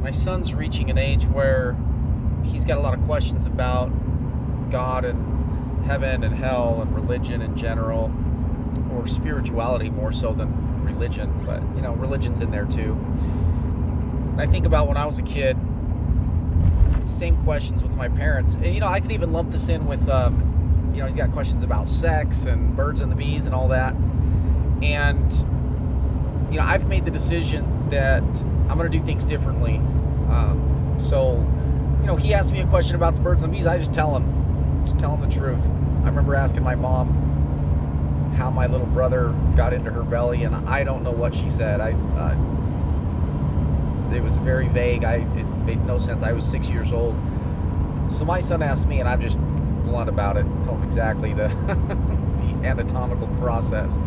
my son's reaching an age where he's got a lot of questions about God and heaven and hell and religion in general, or spirituality more so than religion, but religion's in there too. And I think about when I was a kid, same questions with my parents. And I could even lump this in with he's got questions about sex and birds and the bees and all that. And I've made the decision that I'm going to do things differently. So he asked me a question about the birds and the bees. I just tell him the truth. I remember asking my mom how my little brother got into her belly, and I don't know what she said. It was very vague. It made no sense. I was 6 years old. So my son asked me, and I'm just blunt about it. Tell him exactly the the anatomical process.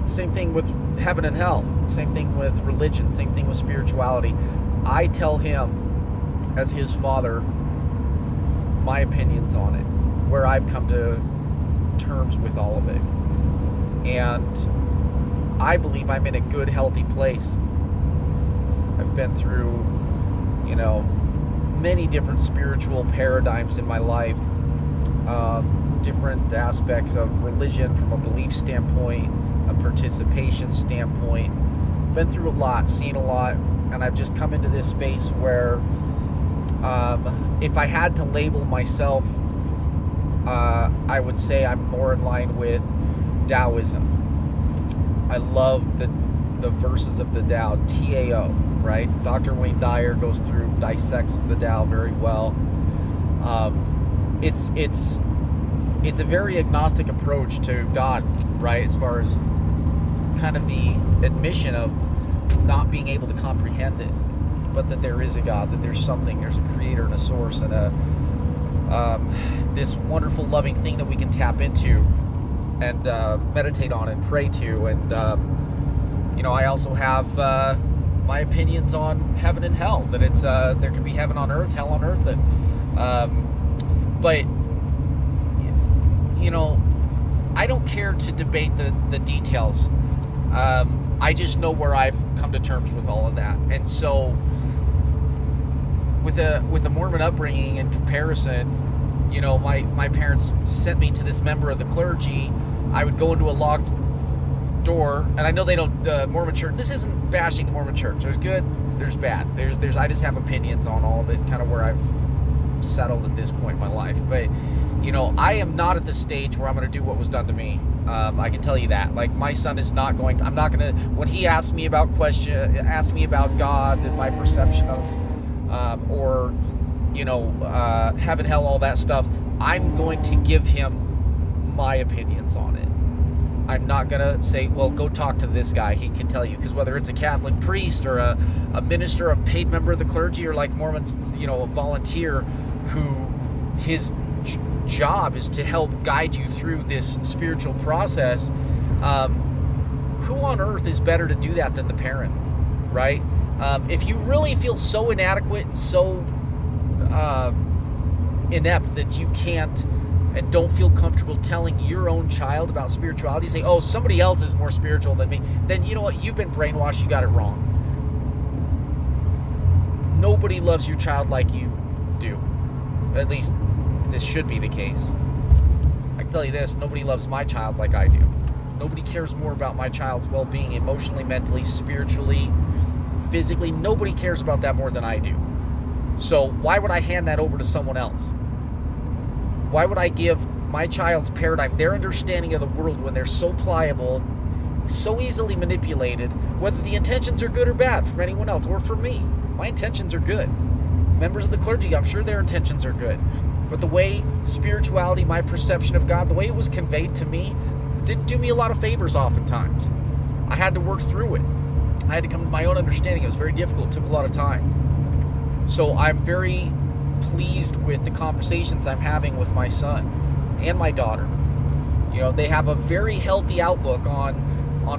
Same thing with heaven and hell. Same thing with religion. Same thing with spirituality. I tell him, as his father, my opinions on it, where I've come to terms with all of it. And I believe I'm in a good, healthy place. I've been through, many different spiritual paradigms in my life, different aspects of religion from a belief standpoint, a participation standpoint. Been through a lot, seen a lot, and I've just come into this space where if I had to label myself, I would say I'm more in line with Taoism. I love the verses of the Tao, T-A-O, right? Dr. Wayne Dyer dissects the Tao very well. It's a very agnostic approach to God, right? As far as kind of the admission of not being able to comprehend it, but that there is a God, that there's a creator and a source, and this wonderful loving thing that we can tap into and meditate on and pray to. And I also have my opinions on heaven and hell, that it's there can be heaven on earth, hell on earth, and but I don't care to debate the details. I just know where I've come to terms with all of that. And so with a Mormon upbringing in comparison, my parents sent me to this member of the clergy. I would go into a locked door, and I know they don't, Mormon church, this isn't bashing the Mormon church. There's good, there's bad. I just have opinions on all of it, kind of where I've settled at this point in my life. But, I am not at the stage where I'm going to do what was done to me. I can tell you that. Like, my son is not going to, I'm not going to, when he asks me about God and my perception of, heaven, hell, all that stuff, I'm going to give him my opinions on it. I'm not going to say, well, go talk to this guy. He can tell you. Because whether it's a Catholic priest or a minister, a paid member of the clergy, or like Mormons, a volunteer who his job is to help guide you through this spiritual process, who on earth is better to do that than the parent, right? If you really feel so inadequate and so inept that you can't and don't feel comfortable telling your own child about spirituality, say, oh, somebody else is more spiritual than me, then you know what? You've been brainwashed. You got it wrong. Nobody loves your child like you do. At least this should be the case. I can tell you this, nobody loves my child like I do. Nobody cares more about my child's well-being emotionally, mentally, spiritually, physically. Nobody cares about that more than I do. So why would I hand that over to someone else? Why would I give my child's paradigm, their understanding of the world, when they're so pliable, so easily manipulated, whether the intentions are good or bad from anyone else or for me? My intentions are good. Members of the clergy, I'm sure their intentions are good. But the way spirituality, my perception of God, the way it was conveyed to me, didn't do me a lot of favors oftentimes. I had to work through it. I had to come to my own understanding. It was very difficult. It took a lot of time. So I'm very pleased with the conversations I'm having with my son and my daughter. They have a very healthy outlook on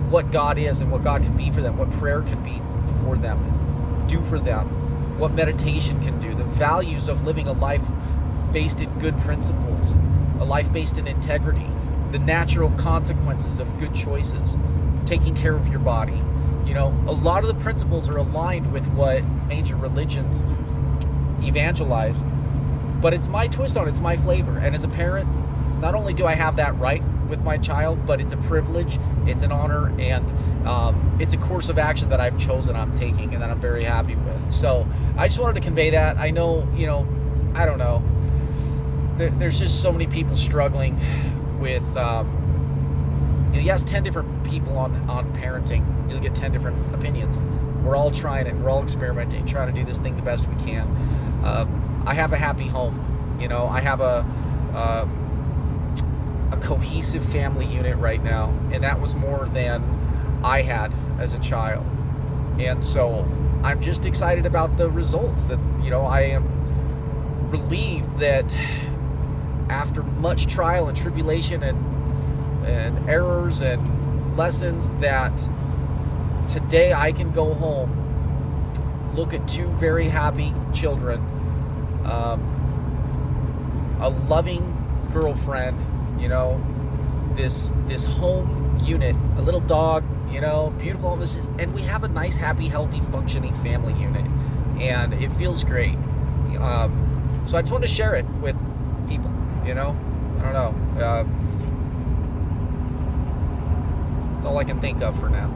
what God is and what God can be for them, what prayer can be for them, do for them, what meditation can do, the values of living a life based in good principles, a life based in integrity, the natural consequences of good choices, taking care of your body, You know, a lot of the principles are aligned with what major religions evangelize, but it's my twist on it, it's my flavor. And as a parent, not only do I have that right with my child, but it's a privilege, it's an honor, and it's a course of action that I've chosen, I'm taking, and that I'm very happy with. So I just wanted to convey that. I know, you know, I don't know, there's just so many people struggling with, you know, yes, 10 different people on parenting, you'll get 10 different opinions. We're all trying it, we're all experimenting, trying to do this thing the best we can. I have a happy home, you know, I have a cohesive family unit right now, and that was more than I had as a child. And so I'm just excited about the results. That, you know, I am relieved that after much trial and tribulation and errors and lessons, that today I can go home, look at two very happy children, a loving girlfriend, you know, this home unit, a little dog, you know, beautiful. And we have a nice, happy, healthy, functioning family unit, and it feels great. So I just want to share it with people, you know. I don't know. That's all I can think of for now.